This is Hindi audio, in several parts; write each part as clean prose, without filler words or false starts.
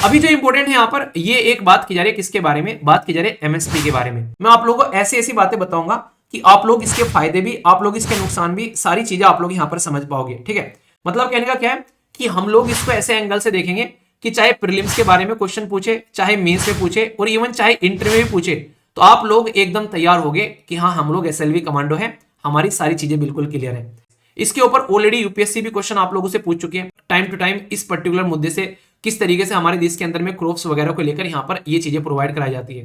अभी जो इंपॉर्टेंट है यहाँ पर ये एक बात की जा रही है, किसके बारे में बात की जा रही है? एमएसपी के बारे में। मैं आप लोगों को ऐसी ऐसी बातें बताऊंगा कि आप लोग इसके फायदे भी, आप लोग इसके नुकसान भी, सारी चीजें आप लोग यहाँ पर समझ पाओगे। ठीक है, मतलब कहने का क्या है कि हम लोग इसको ऐसे एंगल से देखेंगे कि चाहे प्रीलिम्स के बारे में क्वेश्चन पूछे, चाहे मेंस में पूछे, और इवन चाहे इंटरव्यू में पूछे, तो आप लोग एकदम तैयार होगे कि हाँ हम लोग एसएलवी कमांडो है, हमारी सारी चीजें बिल्कुल क्लियर है। इसके ऊपर ऑलरेडी यूपीएससी भी क्वेश्चन आप लोगों से पूछ चुके हैं टाइम टू टाइम, इस पर्टिकुलर मुद्दे से किस तरीके से हमारे देश के अंदर में क्रॉप्स वगैरह को लेकर यहाँ पर ये चीजें प्रोवाइड कराई जाती है।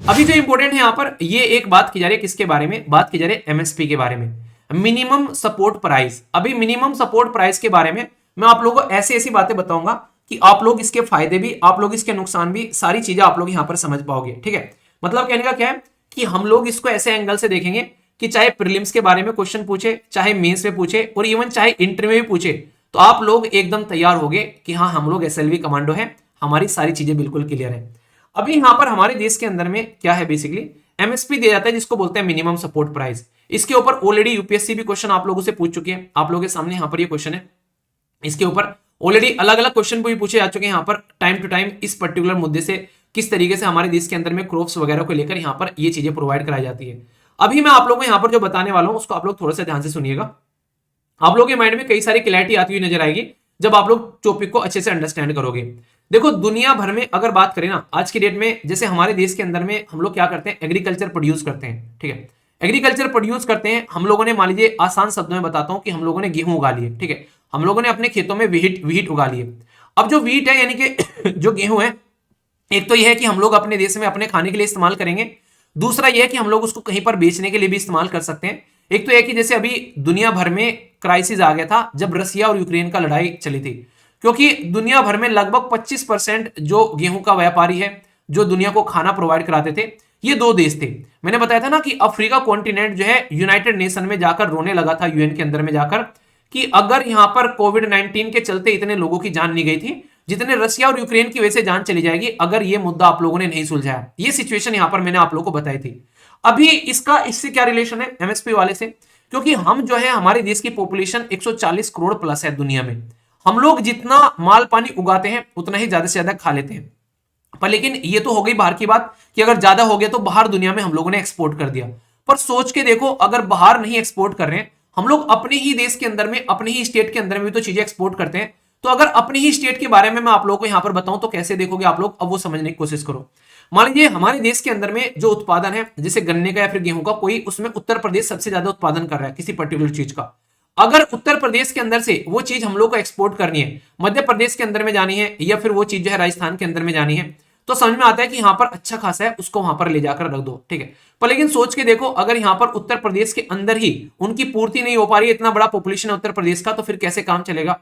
अभी जो इंपॉर्टेंट है यहाँ पर ये एक बात की जा रही है, किसके बारे में बात की जा रही है? एमएसपी के बारे में, मिनिमम सपोर्ट प्राइस। अभी मिनिमम सपोर्ट प्राइस के बारे में मैं आप लोगों को ऐसी ऐसी बातें बताऊंगा कि आप लोग इसके फायदे भी, आप लोग इसके नुकसान भी, सारी चीजें आप लोग यहाँ पर समझ पाओगे। ठीक है, मतलब कहने का क्या है कि हम लोग इसको ऐसे एंगल से देखेंगे कि चाहे प्रीलिम्स के बारे में क्वेश्चन पूछे, चाहे मेंस में पूछे, और इवन चाहे इंटरव्यू में पूछे, तो आप लोग एकदम तैयार होगे कि हाँ हम लोग एसएलवी कमांडो है, हमारी सारी चीजें बिल्कुल क्लियर है। अभी यहाँ पर हमारे देश के अंदर में क्या है, बेसिकली एमएसपी दिया जाता है जिसको बोलते हैं मिनिमम सपोर्ट प्राइस। इसके ऊपर ऑलरेडी यूपीएससी भी क्वेश्चन आप लोगों से पूछ चुके हैं, आप लोगों के सामने यहाँ पर ये क्वेश्चन है। इसके ऊपर ऑलरेडी अलग अलग क्वेश्चन भी पूछे जा चुके हैं यहाँ पर टाइम टू टाइम, इस पर्टिकुलर मुद्दे से किस तरीके से हमारे देश के अंदर में क्रॉप्स वगैरह को लेकर यहाँ पर ये चीजें प्रोवाइड कराई जाती है। अभी मैं आप लोगों को यहाँ पर जो बताने वाला हूँ उसको आप लोग थोड़ा सा ध्यान से सुनिएगा। आप लोगों के माइंड में कई सारी क्लैरिटी आती हुई नजर आएगी जब आप लोग टॉपिक को अच्छे से अंडरस्टैंड करोगे। देखो दुनिया भर में अगर बात करें ना आज की डेट में, जैसे हमारे देश के अंदर में हम लोग क्या करते हैं, एग्रीकल्चर प्रोड्यूस करते हैं। ठीक है, एग्रीकल्चर प्रोड्यूस करते हैं हम लोगों ने, मान लीजिए आसान शब्दों में बताता हूं कि हम लोगों ने गेहूं उगा लिए। ठीक है, हम लोगों ने अपने खेतों में वीट उगा लिए। अब जो वीट है यानी कि जो गेहूं है, एक तो यह है कि हम लोग अपने देश में अपने खाने के लिए इस्तेमाल करेंगे, दूसरा यह है कि हम लोग उसको कहीं पर बेचने के लिए भी इस्तेमाल कर सकते हैं। एक तो यह कि जैसे अभी दुनिया भर में क्राइसिस आ गया था जब रसिया और यूक्रेन का लड़ाई चली थी, क्योंकि दुनिया भर में लगभग 25% जो गेहूं का व्यापारी है, जो दुनिया को खाना प्रोवाइड कराते थे, ये दो देश थे। मैंने बताया था ना कि अफ्रीका कॉन्टिनेंट जो है यूनाइटेड नेशन में जाकर रोने लगा था, यूएन के अंदर में जाकर, कि अगर यहां पर कोविड-19 के चलते इतने लोगों की जान नहीं गई थी जितने रसिया और यूक्रेन की वजह से जान चली जाएगी अगर ये मुद्दा आप लोगों ने नहीं सुलझाया। ये सिचुएशन यहां पर मैंने आप लोगों को बताई थी। अभी इसका इससे क्या रिलेशन है एमएसपी वाले से, क्योंकि हम जो है हमारे देश की पॉपुलेशन 140 करोड़ प्लस है दुनिया में। हम लोग जितना माल पानी उगाते हैं उतना ही ज्यादा से ज्यादा खा लेते हैं। पर लेकिन ये तो हो गई बाहर की बात कि अगर ज्यादा हो गया तो बाहर दुनिया में हम लोगों ने एक्सपोर्ट कर दिया। पर सोच के देखो, अगर बाहर नहीं एक्सपोर्ट कर रहे हैं, हम लोग अपने ही देश के अंदर में, अपने ही स्टेट के अंदर में भी तो चीजें एक्सपोर्ट करते हैं। तो अगर अपने ही स्टेट के बारे में मैं आप लोगों को यहां पर बताऊं तो कैसे देखोगे आप लोग, अब वो समझने की कोशिश करो। मान लीजिए हमारे देश के अंदर में जो उत्पादन है, जैसे गन्ने का या फिर गेहूं का, कोई उसमें उत्तर प्रदेश सबसे ज्यादा उत्पादन कर रहा है किसी पर्टिकुलर चीज का। अगर उत्तर प्रदेश के अंदर से वो चीज हम लोग को एक्सपोर्ट करनी है, मध्य प्रदेश के अंदर में जानी है, या फिर वो चीज जो है राजस्थान के अंदर में जानी है, तो समझ में आता है कि यहाँ पर अच्छा खासा है, उसको वहां पर ले जाकर रख दो। ठीक है, पर लेकिन सोच के देखो, अगर यहाँ पर उत्तर प्रदेश के अंदर ही उनकी पूर्ति नहीं हो पा रही है, इतना बड़ा पॉपुलेशन है उत्तर प्रदेश का, तो फिर कैसे काम चलेगा।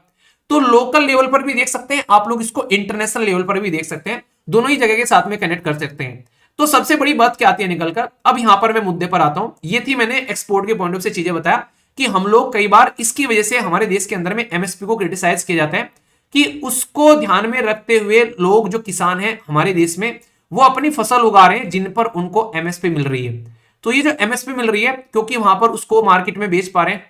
तो लोकल लेवल पर भी देख सकते हैं आप लोग, इसको इंटरनेशनल लेवल पर भी देख सकते हैं, दोनों ही जगह के साथ में कनेक्ट कर सकते हैं। तो सबसे बड़ी बात क्या आती है निकलकर, अब यहां पर मैं मुद्दे पर आता हूं। ये थी मैंने एक्सपोर्ट के पॉइंट ऑफ से चीजें बताया कि हम लोग कई बार इसकी वजह से हमारे देश के अंदर में एमएसपी को क्रिटिसाइज किया जाता है कि उसको ध्यान में रखते हुए लोग, जो किसान हैं हमारे देश में, वो अपनी फसल उगा रहे हैं जिन पर उनको एमएसपी मिल रही है। तो ये जो एमएसपी मिल रही है क्योंकि वहां पर उसको मार्केट में बेच पा रहे हैं,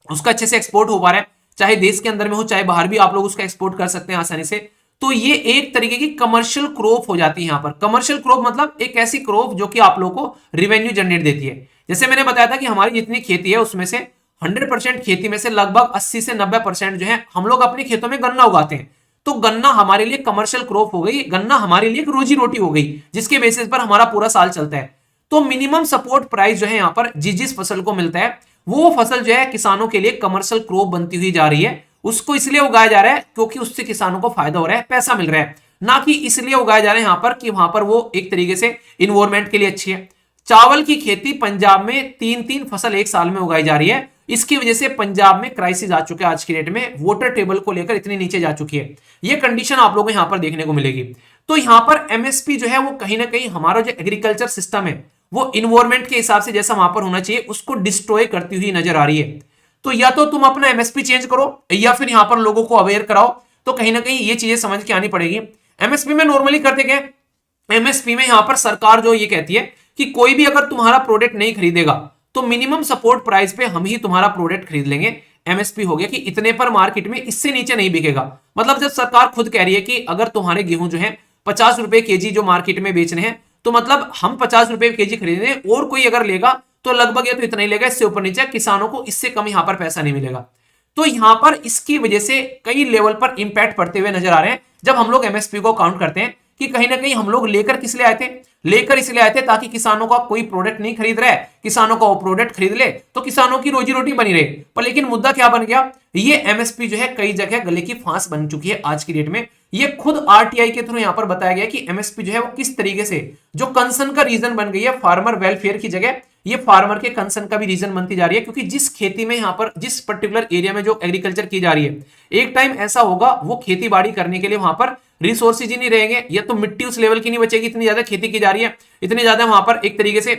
उसका अच्छे से एक्सपोर्ट हो पा रहा है, चाहे देश के अंदर में हो चाहे बाहर भी आप लोग उसका एक्सपोर्ट कर सकते हैं आसानी से। तो ये एक तरीके की कमर्शियल क्रॉप हो जाती है। यहां पर कमर्शियल क्रॉप मतलब एक ऐसी क्रॉप जो कि आप लोगों को रिवेन्यू जनरेट देती है। जैसे मैंने बताया था कि हमारी जितनी खेती है उसमें से 100% खेती में से लगभग 80 से 90% जो है हम लोग अपने खेतों में गन्ना उगाते हैं। तो गन्ना हमारे लिए कमर्शियल क्रॉप हो गई, गन्ना हमारे लिए एक रोजी रोटी हो गई जिसके बेसिस पर हमारा पूरा साल चलता है। तो मिनिमम सपोर्ट प्राइस जो है यहाँ पर जिस फसल को मिलता है, वो फसल जो है किसानों के लिए कमर्शियल क्रॉप बनती हुई जा रही है। उसको इसलिए उगाया जा रहा है क्योंकि उससे किसानों को फायदा हो रहा है, पैसा मिल रहा है, ना कि इसलिए उगाया जा रहा है यहाँ पर कि वहां पर वो एक तरीके से इन्वायरमेंट के लिए अच्छी है। चावल की खेती पंजाब में 3-3 फसल एक साल में उगाई जा रही है। इसकी वजह से पंजाब में क्राइसिस आ चुका है, आज की डेट में वाटर टेबल को लेकर इतनी नीचे जा चुकी है। ये कंडीशन आप लोगों को यहां पर देखने को मिलेगी। तो यहां पर एमएसपी जो है वो कहीं ना कहीं हमारा जो एग्रीकल्चर सिस्टम है वो इन्वायरमेंट के हिसाब से जैसा वहां पर होना चाहिए उसको डिस्ट्रॉय करती हुई नजर आ रही है। तो या तो तुम अपना एमएसपी चेंज करो या फिर यहां पर लोगों को अवेयर कराओ। तो कहीं ना कहीं ये चीजें समझ के आनी पड़ेगी। एमएसपी में नॉर्मली करते क्या, एमएसपी में यहां पर सरकार जो ये कहती है कि कोई भी अगर तुम्हारा प्रोडक्ट नहीं खरीदेगा तो मिनिमम सपोर्ट प्राइस पे हम ही तुम्हारा प्रोडक्ट खरीद लेंगे, एमएसपी हो गया कि इतने पर मार्केट में, इससे नीचे नहीं बिकेगा। मतलब जब सरकार खुद कह रही है कि अगर तुम्हारे गेहूं जो है 50 रुपए केजी जो मार्केट में बेचने हैं, तो मतलब हम 50 रुपए केजी खरीद रहे हैं और कोई अगर लेगा तो लगभग ये तो इतना ही लेगा, इससे ऊपर नीचे किसानों को इससे कम यहां पर पैसा नहीं मिलेगा। तो यहां पर इसकी वजह से कई लेवल पर इंपैक्ट पड़ते हुए नजर आ रहे हैं जब हम लोग एमएसपी को काउंट करते हैं कि कहीं ना कहीं हम लोग लेकर किस लिए आए थे, लेकर इसलिए आए थे ताकि किसानों का कोई प्रोडक्ट नहीं खरीद रहा है, किसानों का वो प्रोडक्ट खरीद ले तो किसानों की रोजी रोटी बनी रहे। पर लेकिन मुद्दा क्या बन गया, ये एमएसपी जो है कई जगह गले की फांस बन चुकी है आज की डेट में। ये खुद आरटीआई के थ्रू यहां पर बताया गया कि एमएसपी जो है वो किस तरीके से जो कंसर्न का रीजन बन गई है, फार्मर वेलफेयर की जगह ये फार्मर के कंसर्न का भी रीजन बनती जा रही है। क्योंकि जिस खेती में यहां पर जिस पर्टिकुलर एरिया में जो एग्रीकल्चर की जा रही है, एक टाइम ऐसा होगा वो खेती बाड़ी करने के लिए वहां पर रिसोर्सेज ही नहीं रहेंगे, या तो मिट्टी उस लेवल की नहीं बचेगी, इतनी ज्यादा खेती की जा रही है, इतनी ज्यादा वहां पर एक तरीके से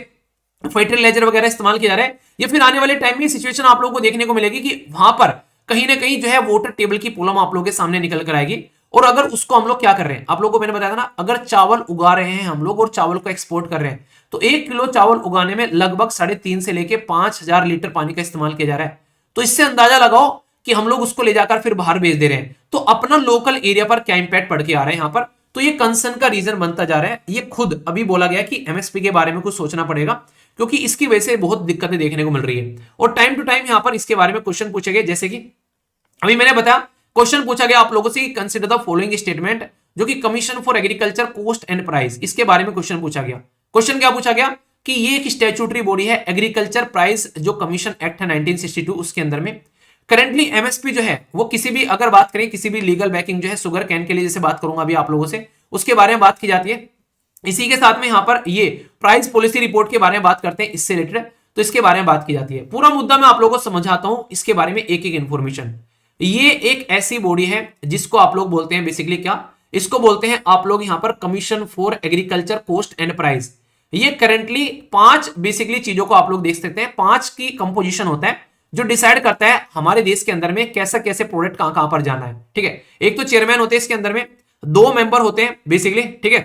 फर्टिलाइजर वगैरह इस्तेमाल किया जा रहा है। या फिर आने वाले टाइम में सिचुएशन आप लोगों को देखने को मिलेगी कि वहां पर कहीं ना कहीं जो है वाटर टेबल की प्रॉब्लम आप लोगों के सामने निकल कर आएगी। और अगर उसको हम लोग क्या कर रहे हैं, आप लोगों को मैंने बताया था ना, अगर चावल उगा रहे हैं हम लोग और चावल को एक्सपोर्ट कर रहे हैं, तो 1 किलो चावल उगाने में लगभग 3.5 से लेके 5,000 लीटर पानी का इस्तेमाल किया जा रहा है। तो इससे अंदाजा लगाओ कि हम लोग उसको ले जाकर फिर बाहर भेज दे रहे हैं, तो अपना लोकल एरिया पर क्या इंपैक्ट पड़ के आ रहा है यहाँ पर। तो ये कंसर्न का रीजन बनता जा रहा है। ये खुद अभी बोला गया कि एमएसपी के बारे में कुछ सोचना पड़ेगा, क्योंकि इसकी वजह से बहुत दिक्कतें देखने को मिल रही है। और टाइम टू टाइम यहाँ पर इसके बारे में क्वेश्चन पूछे गए, जैसे कि अभी मैंने बताया क्वेश्चन पूछा गया आप लोगों से, कंसीडर द फॉलोइंग स्टेटमेंट, जो कि commission for agriculture cost and price, इसके बारे में क्वेश्चन पूछा गया। क्वेश्चन क्या पूछा गया कि ये एक स्टैट्यूटरी बॉडी है, एग्रीकल्चर प्राइस जो कमीशन एक्ट है 1962, उसके अंदर में करेंटली एमएसपी जो है वो किसी भी, अगर बात करें किसी भी लीगल बैकिंग जो है शुगर कैन के लिए, जैसे बात करूंगा अभी आप लोगों से, उसके बारे में बात की जाती है। इसी के साथ में यहाँ पर ये प्राइस पॉलिसी रिपोर्ट के बारे में बात करते हैं इससे रिलेटेड, तो इसके बारे में बात की जाती है। पूरा मुद्दा मैं आप लोगों को समझाता हूं इसके बारे में एक एक इंफॉर्मेशन। ये एक ऐसी बॉडी है जिसको आप लोग बोलते हैं बेसिकली क्या, इसको बोलते हैं आप लोग यहां पर commission for agriculture cost and price. ये करेंटली 5 बेसिकली चीजों को आप लोग देख सकते हैं, 5 की कंपोजिशन होता है जो डिसाइड करता है हमारे देश के अंदर में कैसा कैसे प्रोडक्ट कहां कहां पर जाना है। ठीक है, एक तो चेयरमैन होते हैं इसके अंदर में, 2 मेंबर होते हैं बेसिकली, ठीक है,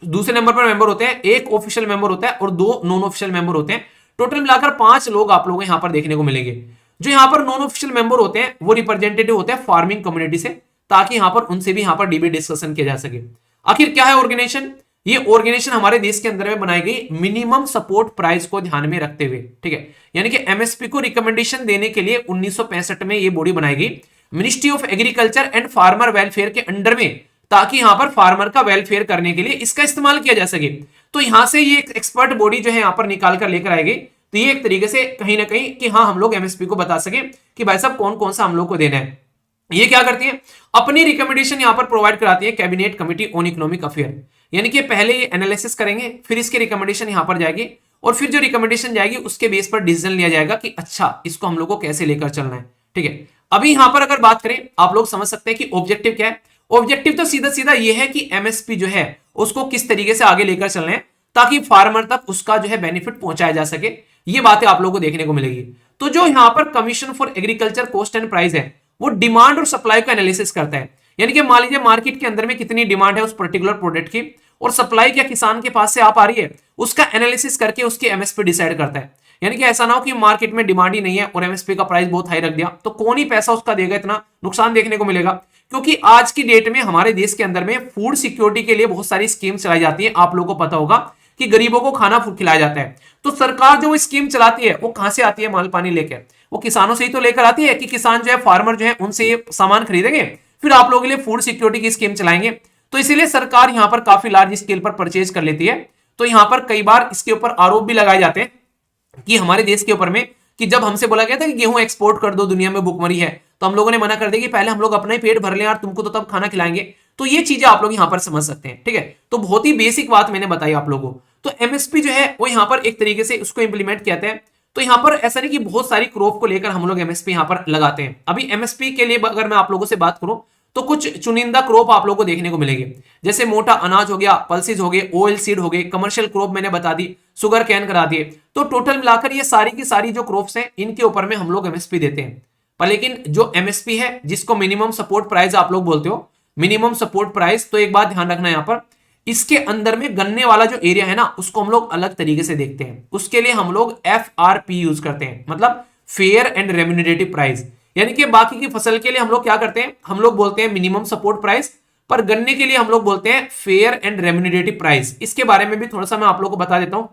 दूसरे नंबर पर मेंबर होते हैं, 1 ऑफिशियल मेंबर होता है और 2 नॉन ऑफिशियल मेंबर होते हैं। टोटल मिलाकर 5 लोग आप लोगों को यहां पर देखने को मिलेंगे। जो यहां पर नॉन ऑफिशियल मेंबर होते हैं वो रिप्रेजेंटेटिव होते हैं फार्मिंग कम्युनिटी से, ताकि यहां पर उनसे भी यहां पर डिबेट डिस्कशन किया जा सके। आखिर क्या है ऑर्गेनाइजेशन, ये ऑर्गेनाइजेशन हमारे देश के अंदर में बनाई गई मिनिमम सपोर्ट प्राइस को ध्यान में रखते हुए, ठीक है, यानी कि एमएसपी को रिकमेंडेशन देने के लिए 1965 में ये बॉडी बनाई गई ministry of agriculture and farmer welfare के अंडर में, ताकि यहां पर फार्मर का वेलफेयर करने के लिए इसका इस्तेमाल किया जा सके। तो यहां से ये एक्सपर्ट बॉडी जो है यहां पर निकाल कर लेकर आएगी, तो ये एक तरीके से कहीं ना कहीं कि हाँ हम लोग एमएसपी को बता सके कि भाई साहब कौन कौन सा हम लोग को देना है। ये क्या करती है, अपनी रिकमेंडेशन यहां पर प्रोवाइड कराती है cabinet committee on economic affair, यानी कि पहले ये एनालिसिस करेंगे, फिर इसकी रिकमेंडेशन यहां पर जाएगी, और फिर जो रिकमेंडेशन जाएगी उसके बेस पर डिसीजन लिया जाएगा कि अच्छा इसको हम लोग को कैसे लेकर चलना है। ठीक है, अभी यहां पर अगर बात करें आप लोग समझ सकते हैं कि ऑब्जेक्टिव क्या है। ऑब्जेक्टिव तो सीधा सीधा ये है कि एमएसपी जो है उसको किस तरीके से आगे लेकर चलना है ताकि फार्मर तक उसका जो है बेनिफिट पहुंचाया जा सके। ये बातें आप लोगों को देखने को मिलेगी। तो जो यहां पर commission for agriculture cost and price है वो डिमांड और सप्लाई का एनालिसिस करता है, यानी कि मान लीजिए मार्केट के अंदर में कितनी डिमांड है उस पर्टिकुलर प्रोडक्ट की और सप्लाई क्या किसान के पास से आ पा रही है, उसका एनालिसिस करके उसकी एमएसपी डिसाइड करता है। यानी कि ऐसा ना हो कि मार्केट में डिमांड ही नहीं है और एमएसपी का प्राइस बहुत हाई रख दिया, तो कौन ही पैसा उसका देगा, इतना नुकसान देखने को मिलेगा। क्योंकि आज की डेट में हमारे देश के अंदर में फूड सिक्योरिटी के लिए बहुत सारी स्कीम चलाई जाती है। आप लोगों को पता होगा कि गरीबों को खाना खिलाया जाता है, तो सरकार जो स्कीम चलाती है वो कहां से आती है, माल पानी लेकर, वो किसानों से ही तो लेकर आती है कि किसान जो है फार्मर जो है उनसे ये सामान खरीदेंगे, फिर आप लोगों के लिए फूड सिक्योरिटी की स्कीम चलाएंगे। तो इसीलिए सरकार यहां पर काफी लार्ज स्केल पर परचेज कर लेती है। तो यहां पर कई बार इसके ऊपर आरोप भी लगाए जाते हैं कि हमारे देश के ऊपर में कि जब हमसे बोला गया था कि गेहूं एक्सपोर्ट कर दो, दुनिया में भुखमरी है, तो हम लोगों ने मना कर दिया कि पहले हम लोग अपना ही पेट भर लें यार, तुमको तो तब खाना खिलाएंगे। तो ये चीजें आप लोग यहां पर समझ सकते हैं। ठीक है, तो बहुत ही बेसिक बात मैंने बताई आप लोगों को। तो एमएसपी जो है वो यहां पर एक तरीके से उसको इंप्लीमेंट कहते हैं। तो यहां पर ऐसा नहीं कि बहुत सारी क्रॉप को लेकर हम लोग एमएसपी यहां पर लगाते हैं। अभी एमएसपी के लिए अगर मैं आप लोगों से बात करूं तो कुछ चुनिंदा क्रॉप आप लोगों को देखने को मिलेंगे, जैसे मोटा अनाज हो गया, पल्सेज हो गए, ऑयल सीड हो गए, कमर्शियल क्रॉप मैंने बता दी, शुगर कैन करा दिए। तो टोटल मिलाकर ये सारी की सारी जो क्रॉप्स हैं इनके ऊपर में हम लोग एमएसपी देते हैं। पर लेकिन जो एमएसपी है जिसको मिनिमम सपोर्ट प्राइस आप लोग बोलते हो, मिनिमम सपोर्ट प्राइस, तो एक बात ध्यान रखना यहां पर, इसके अंदर में गन्ने वाला जो एरिया है ना उसको हम लोग अलग तरीके से देखते हैं। उसके लिए हम लोग एफआरपी यूज करते हैं, मतलब फेयर एंड रेम्यूनरेटिव प्राइस। यानी कि बाकी की फसल के लिए हम लोग क्या करते हैं, हम लोग बोलते हैं मिनिमम सपोर्ट प्राइस, पर गन्ने के लिए हम लोग बोलते हैं फेयर एंड रेम्यूनरेटिव प्राइस। इसके बारे में भी थोड़ा सा मैं आप लोग को बता देता हूं,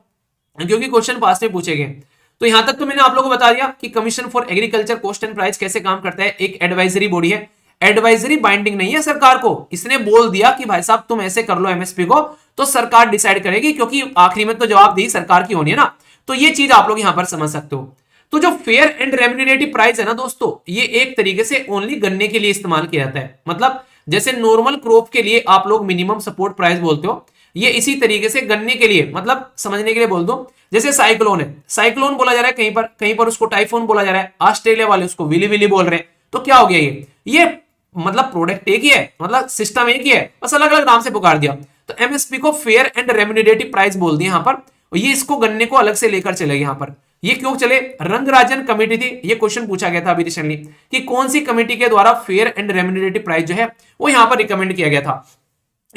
क्योंकि क्वेश्चन पास में पूछे गए। तो यहां तक तो मैंने आप लोगों को बता दिया कि commission for agriculture cost and price कैसे काम करता है। एक एडवाइजरी बॉडी है, एडवाइजरी बाइंडिंग नहीं है सरकार को। इसने बोल दिया कि भाई साहब तुम ऐसे कर लो एमएसपी को, तो सरकार डिसाइड करेगी, क्योंकि आखिरी में तो जवाबदेही सरकार की होनी है ना। तो ये चीज आप लोग यहां पर समझ सकते हो। तो जो फेयर एंड रेम्यूनरेटिव प्राइस है ना दोस्तों, ये एक तरीके से ओनली गन्ने के लिए इस्तेमाल किया जाता है। मतलब जैसे नॉर्मल क्रॉप के लिए आप लोग मिनिमम सपोर्ट प्राइस बोलते हो, ये इसी तरीके से गन्ने के लिए, मतलब समझने के लिए बोल दो, जैसे साइक्लोन है, साइक्लोन बोला जा रहा है कहीं पर उसको टाइफोन बोला जा रहा है, ऑस्ट्रेलिया वाले उसको विली विली बोल रहे हैं। तो क्या हो गया ये मतलब प्रोडक्ट एक ही है, मतलब सिस्टम एक ही है, बस अलग अलग नाम से पुकार दिया। तो एमएसपी को फेयर एंड रेम्यूनरेटिव प्राइस बोल दिया यहां पर। ये इसको गन्ने को अलग से लेकर चले यहां पर। ये क्यों चले, रंगराजन कमेटी थी, ये क्वेश्चन पूछा गया था अभी रिसेंटली कि कौन सी कमेटी के द्वारा फेयर एंड रेम्यूनरेटिव प्राइस जो है वो यहां पर रिकमेंड किया गया था।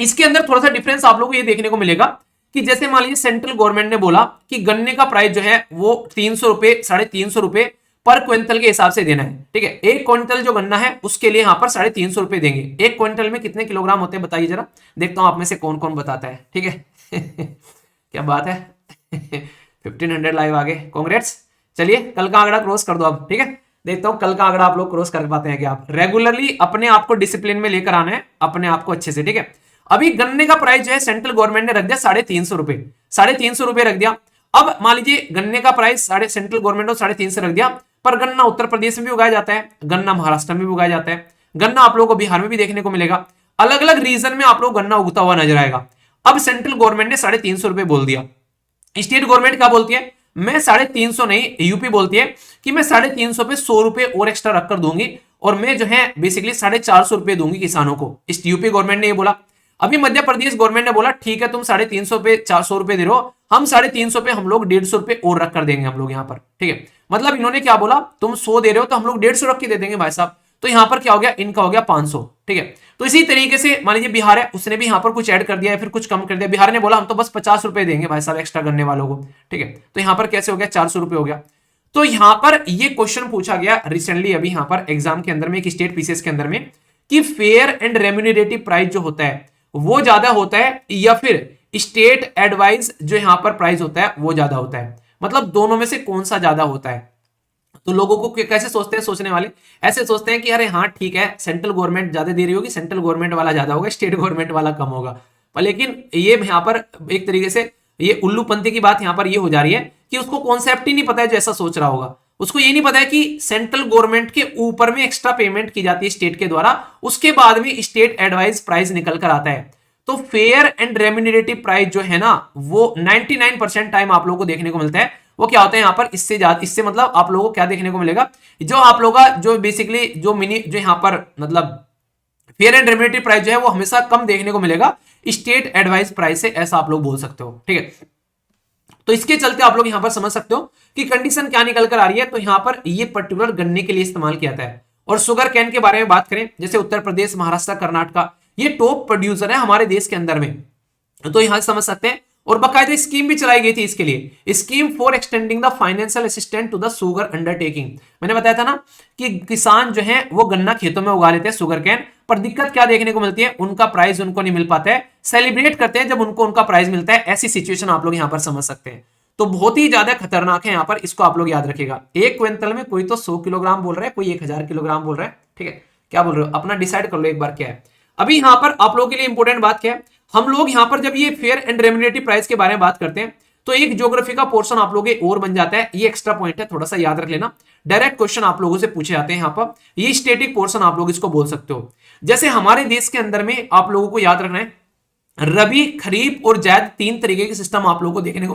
इसके अंदर थोड़ा सा डिफरेंस आप लोगों को ये देखने को मिलेगा कि जैसे मान लीजिए सेंट्रल गवर्नमेंट ने बोला कि गन्ने का प्राइस जो है वो 300 रुपए 350 रुपए पर क्विंटल के हिसाब से देना है। ठीक है, एक क्विंटल जो गन्ना है उसके लिए यहां पर 350 रुपए देंगे। एक क्विंटल में कितने किलोग्राम होते हैं बताइए जरा, देखता हूं आप में से कौन कौन बताता है। ठीक है क्या बात है 1500 लाइव आ गए, कांग्रेट्स। चलिए कल का आंकड़ा क्रॉस कर दो अब। ठीक है, देखता हूं कल का आंकड़ा आप लोग क्रॉस कर पाते हैं कि आप रेगुलरली अपने आप को डिसिप्लिन में लेकर आना है, अपने आप को अच्छे से। ठीक है, अभी गन्ने का प्राइस जो है सेंट्रल गवर्नमेंट ने रख दिया 350 रुपए, 350 रुपए रख दिया। अब मान लीजिए गन्ने का प्राइस सेंट्रल गवर्नमेंट ने 350 रख दिया, पर गन्ना उत्तर प्रदेश में भी उगाया जाता है, गन्ना महाराष्ट्र में भी उगाया जाता है, गन्ना आप लोगों को बिहार में भी देखने को मिलेगा। अलग अलग रीजन में आप लोग गन्ना उगता हुआ नजर आएगा। अब सेंट्रल गवर्नमेंट ने 350 रुपए बोल दिया, स्टेट गवर्नमेंट क्या बोलती है, मैं 350 नहीं, यूपी बोलती है कि मैं 350 पे 100 रुपए और एक्स्ट्रा रखकर दूंगी, और मैं जो है बेसिकली 450 रुपए दूंगी किसानों को। इस यूपी गवर्नमेंट ने ये बोला। अभी मध्य प्रदेश गवर्नमेंट ने बोला ठीक है तुम 350 पे 400 रुपए दे रहे हो, हम 350 पे हम लोग 150 रुपए और रख कर देंगे हम लोग यहाँ पर। ठीक है, मतलब इन्होंने क्या बोला, तुम 100 दे रहे हो तो हम लोग 150 रख के दे देंगे भाई साहब। तो यहाँ पर क्या हो गया, इनका हो गया 500। ठीक है, तो इसी तरीके से मान लीजिए बिहार है, उसने भी यहाँ पर कुछ ऐड कर दिया है, फिर कुछ कम कर दिया। बिहार ने बोला हम तो बस 50 रुपए देंगे भाई साहब एक्स्ट्रा करने वालों को। ठीक है, तो यहाँ पर कैसे हो गया, 400 रुपए हो गया। तो यहाँ पर ये क्वेश्चन पूछा गया रिसेंटली अभी यहाँ पर एग्जाम के अंदर में, एक स्टेट पीसीएस के अंदर में, कि फेयर एंड रेम्यूनरेटिव प्राइस जो होता है वो ज्यादा होता है या फिर स्टेट एडवाइस जो यहां पर प्राइस होता है वो ज्यादा होता है, मतलब दोनों में से कौन सा ज्यादा होता है। तो लोगों को कैसे सोचते हैं, सोचने वाले ऐसे सोचते हैं कि अरे हाँ ठीक है सेंट्रल गवर्नमेंट ज्यादा दे रही होगी, सेंट्रल गवर्नमेंट वाला ज्यादा होगा, स्टेट गवर्नमेंट वाला कम होगा। पर लेकिन ये यहाँ पर एक तरीके से ये उल्लूपंती की बात यहाँ पर ये हो जा रही है कि उसको कॉन्सेप्ट ही नहीं पता है जो ऐसा सोच रहा होगा। उसको ये नहीं पता है कि सेंट्रल गवर्नमेंट के ऊपर में एक्स्ट्रा पेमेंट की जाती है स्टेट के द्वारा, उसके बाद में स्टेट एडवाइस प्राइस निकल कर आता है। तो फेयर एंड रेम्यूनरेटिव प्राइस जो है ना वो 99% टाइम आप लोगों को देखने को मिलता है। वो क्या होता है यहाँ पर, इससे मतलब आप लोगों को क्या देखने को मिलेगा, जो आप लोगों का जो बेसिकली जो यहाँ पर मतलब फेयर एंड रेम्यूनरेटिव प्राइस जो है वो हमेशा कम देखने को मिलेगा स्टेट एडवाइस प्राइस से, ऐसा आप लोग बोल सकते हो। ठीक है, तो इसके चलते आप लोग यहां पर समझ सकते हो कि कंडीशन क्या निकल कर आ रही है। तो यहां पर ये पर्टिकुलर गन्ने के लिए इस्तेमाल किया जाता है। और शुगर कैन के बारे में बात करें, जैसे उत्तर प्रदेश, महाराष्ट्र, कर्नाटक, ये टॉप प्रोड्यूसर है हमारे देश के अंदर में, तो यहां समझ सकते हैं। और बाकायदा स्कीम भी चलाई गई थी इसके लिए, scheme for extending the financial assistant to the sugar undertaking. मैंने बताया था ना कि किसान जो है वो गन्ना खेतों में उगा लेते हैं शुगर कैन, पर दिक्कत क्या देखने को मिलती है, उनका प्राइस उनको नहीं मिल पाता है। सेलिब्रेट करते हैं जब उनको उनका प्राइस मिलता है, ऐसी सिचुएशन आप लोग यहां पर समझ सकते हैं। तो बहुत ही ज्यादा खतरनाक है यहाँ पर, इसको आप लोग याद रखिएगा। एक क्विंटल में कोई तो 100 किलोग्राम बोल रहा है, कोई 1000 किलोग्राम बोल रहा है। ठीक है, क्या बोल रहे हो अपना डिसाइड कर लो एक बार क्या है। अभी यहाँ पर आप लोगों के लिए इंपॉर्टेंट बात क्या है, हम लोग यहाँ पर जब ये फेयर एंड रेम्यूनरेटिव प्राइस के बारे में बात करते हैं तो एक ज्योग्राफी का पोर्शन आप लोगों के और बन जाता है। ये एक्स्ट्रा पॉइंट है, थोड़ा सा याद रख लेना। डायरेक्ट क्वेश्चन आप लोगों से पूछे जाते हैं यहाँ पर, ये स्टैटिक पोर्शन आप लोग इसको बोल सकते हो। जैसे हमारे देश के अंदर में आप लोगों को याद रखना है, रबी, खरीफ और जायद 3 तरीके के सिस्टम आप लोगों को देखने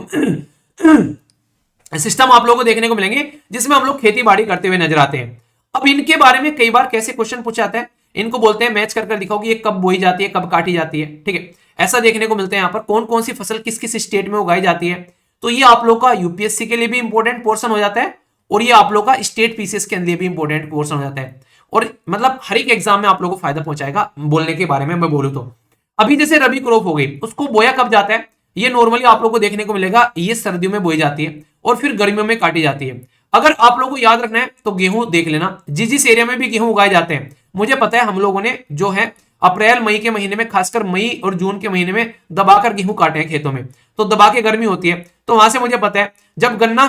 को मिलेंगे, जिसमें हम लोग खेती बाड़ी करते हुए नजर आते हैं। अब इनके बारे में कई बार कैसे क्वेश्चन पूछे जाते हैं, इनको बोलते हैं मैच कर दिखाओ कि ये कब बोई जाती है, कब काटी जाती है। ठीक है, ऐसा देखने को मिलता है यहाँ पर, कौन कौन सी फसल किस किस स्टेट में उगाई जाती है। तो ये आप लोग का यूपीएससी के लिए भी इंपॉर्टेंट पोर्शन हो जाता है, और ये आप लोग का स्टेट पीसीएस के लिए भी इंपॉर्टेंट पोर्शन हो जाता है, और मतलब हर एक एग्जाम में आप लोगों को फायदा पहुंचाएगा बोलने के बारे में मैं बोलूं तो। अभी जैसे रबी क्रॉप हो गई, उसको बोया कब जाता है, ये नॉर्मली आप लोग को देखने को मिलेगा ये सर्दियों में बोई जाती है और फिर गर्मियों में काटी जाती है। अगर आप लोगों को याद रखना है तो गेहूं देख लेना, जिस एरिया में भी गेहूं उगाए जाते हैं, मुझे पता है हम लोगों ने जो है अप्रैल मई के महीने में, खासकर मई और जून के महीने में दबाकर गेहूं काटे हैं खेतों में, तो दबा के गर्मी होती है, तो वहां से मुझे पता है जब गन्ना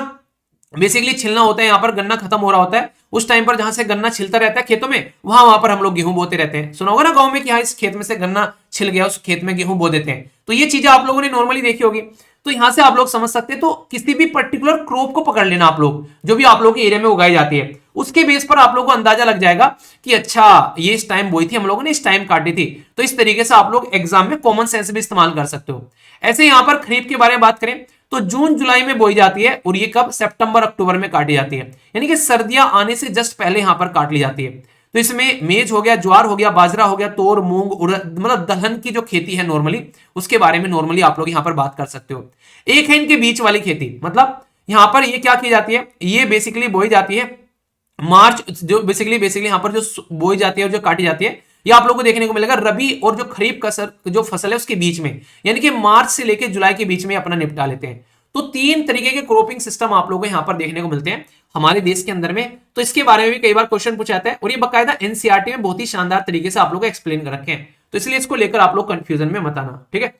बेसिकली छिलना होता है, यहाँ पर गन्ना खत्म हो रहा होता है, उस टाइम पर जहां से गन्ना छिलता रहता है खेतों में, वहां पर हम लोग गेहूं बोते रहते हैं। सुना होगा ना गांव में कि हाँ इस खेत में से गन्ना छिल गया, उस खेत में गेहूं बो देते हैं। तो ये चीजें आप लोगों ने नॉर्मली देखी होगी, तो यहां से आप लोग समझ सकते हैं। तो किसी भी पर्टिकुलर क्रॉप को पकड़ लेना आप लोग, जो भी आप लोग के एरिया में उगाई जाती है, उसके बेस पर आप लोग को अंदाजा लग जाएगा कि अच्छा ये इस टाइम बोई थी हम लोगों ने, इस टाइम काटी थी। तो इस तरीके से आप लोग एग्जाम में कॉमन सेंस भी इस्तेमाल कर सकते हो। ऐसे यहां पर खरीफ के बारे में बात करें तो जून जुलाई में बोई जाती है, और ये कब, सितंबर अक्टूबर में काटी जाती है, यानी कि सर्दियां आने से जस्ट पहले यहां पर काट ली जाती है। तो इसमें मेज हो गया, ज्वार हो गया, बाजरा हो गया, तोर, मूंग, उड़द, मतलब दलहन की जो खेती है नॉर्मली, उसके बारे में नॉर्मली आप लोग यहां पर बात कर सकते हो। एक है इनके बीच वाली खेती, मतलब यहां पर ये क्या की जाती है, ये बेसिकली बोई जाती है मार्च, जो बेसिकली यहां पर जो बोई जाती है और जो काटी जाती है, ये आप लोगों को देखने को मिलेगा रबी और जो खरीफ का जो फसल है उसके बीच में, यानी कि मार्च से लेकर जुलाई के बीच में अपना निपटा लेते हैं। तो 3 तरीके के क्रॉपिंग सिस्टम आप लोगों को यहां पर देखने को मिलते हैं हमारे देश के अंदर में। तो इसके बारे में भी कई बार क्वेश्चन पूछा जाता है, और ये बकायदा एनसीईआरटी में बहुत ही शानदार तरीके से आप लोग एक्सप्लेन कर रखे हैं, तो इसलिए इसको लेकर आप लोग कंफ्यूजन में मत आना, ठीक है।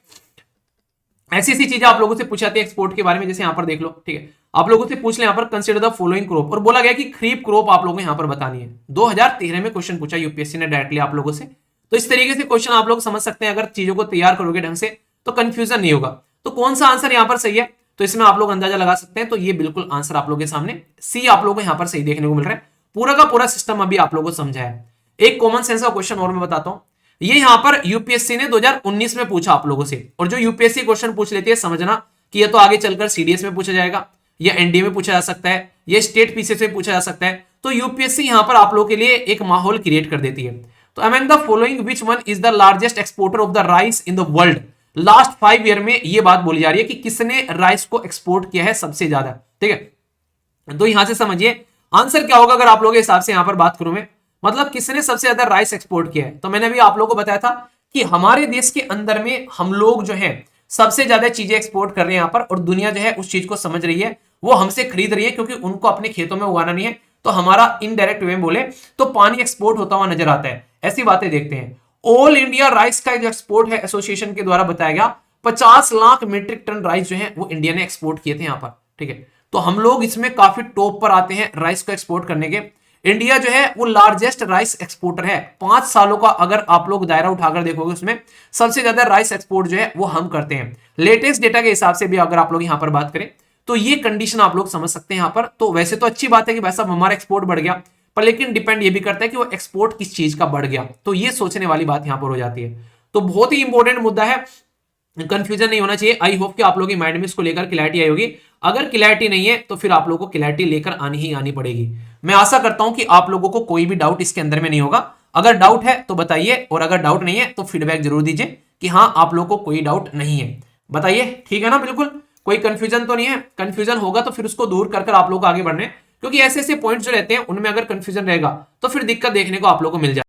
ऐसी ऐसी चीजें आप लोगों से पूछी जाती है एक्सपोर्ट के बारे में, जैसे यहां पर देख लो, ठीक है। आप लोगों से पूछ ले यहां पर कंसीडर द फॉलोइंग क्रॉप, और बोला गया कि खरीफ क्रॉप आप लोगों को यहां पर बतानी है। 2013 में क्वेश्चन पूछा यूपीएससी ने डायरेक्टली आप लोगों से। तो इस तरीके से क्वेश्चन आप लोग समझ सकते हैं, अगर चीजों को तैयार करोगे ढंग से तो कंफ्यूजन नहीं होगा। तो कौन सा आंसर यहां पर सही है, तो इसमें आप लोग अंदाजा लगा सकते हैं। तो ये बिल्कुल आंसर आप लोगों के सामने सी आप लोगों को यहां पर सही देखने को मिल रहा है। पूरा का पूरा सिस्टम अभी आप लोगों को समझा है। एक कॉमन सेंस का क्वेश्चन और मैं बताता हूं, ये यहां पर यूपीएससी ने 2019 में पूछा आप लोगों से, और जो यूपीएससी क्वेश्चन पूछ लेती है समझना कि ये तो आगे चलकर सीडीएस में पूछा जाएगा, या एनडीए में पूछा जा सकता है, या स्टेट पीसीएस में पूछा जा सकता है। तो यूपीएससी यहां पर आप लोगों के लिए एक माहौल क्रिएट कर देती है। तो among the following which one is the largest exporter of the rice in the world, last 5 year में ये बात बोली जा रही है कि किसने राइस को एक्सपोर्ट किया है सबसे ज्यादा, ठीक है। तो यहां से समझिए आंसर क्या होगा अगर आप लोगों के हिसाब से यहां पर बात करूं मैं, मतलब किसने सबसे ज्यादा राइस एक्सपोर्ट किया है। तो मैंने भी आप लोगों को बताया था कि हमारे देश के अंदर में हम लोग जो है सबसे ज्यादा चीजें एक्सपोर्ट कर रहे हैं यहां पर, और दुनिया जो है उस चीज को समझ रही है, वो हमसे खरीद रही है, क्योंकि उनको अपने खेतों में उगाना नहीं है। तो हमारा इनडायरेक्ट वे में बोले तो पानी एक्सपोर्ट होता हुआ नजर आता है। ऐसी बातें देखते हैं। ऑल इंडिया राइस का जो एक्सपोर्ट है एसोसिएशन के द्वारा बताया गया 50 लाख मीट्रिक टन राइस जो है वो इंडिया ने एक्सपोर्ट किए थे यहां पर, ठीक है। तो हम लोग इसमें काफी टॉप पर आते हैं राइस को एक्सपोर्ट करने के। इंडिया जो है वो लार्जेस्ट राइस एक्सपोर्टर है। 5 सालों का अगर आप लोग दायरा उठाकर देखोगे उसमें सबसे ज्यादा राइस एक्सपोर्ट जो है वो हम करते हैं। लेटेस्ट डेटा के हिसाब से भी अगर आप लोग यहां पर बात करें तो ये कंडीशन आप लोग समझ सकते हैं यहां पर। तो वैसे तो अच्छी बात है कि भाई साहब हमारा एक्सपोर्ट बढ़ गया, पर लेकिन डिपेंड ये भी करता है कि वो एक्सपोर्ट किस चीज का बढ़ गया। तो ये सोचने वाली बात यहां पर हो जाती है। तो बहुत ही इंपॉर्टेंट मुद्दा है, कंफ्यूजन नहीं होना चाहिए। आई होप कि आप लोगों की माइंड में इसको लेकर क्लैरिटी आई होगी। अगर क्लैरिटी नहीं है तो फिर आप लोगों को क्लैरिटी लेकर आनी ही आनी पड़ेगी। मैं आशा करता हूं कि आप लोगों को कोई भी डाउट इसके अंदर में नहीं होगा। अगर डाउट है तो बताइए, और अगर डाउट नहीं है तो फीडबैक जरूर दीजिए कि हाँ आप लोगों को कोई डाउट नहीं है, बताइए, ठीक है ना। बिल्कुल कोई कंफ्यूजन तो नहीं है। कंफ्यूजन होगा तो फिर उसको दूर कर आप लोग आगे बढ़ने, क्योंकि ऐसे ऐसे पॉइंट्स जो रहते हैं उनमें अगर कंफ्यूजन रहेगा तो फिर दिक्कत देखने को आप लोगों को मिल जाए।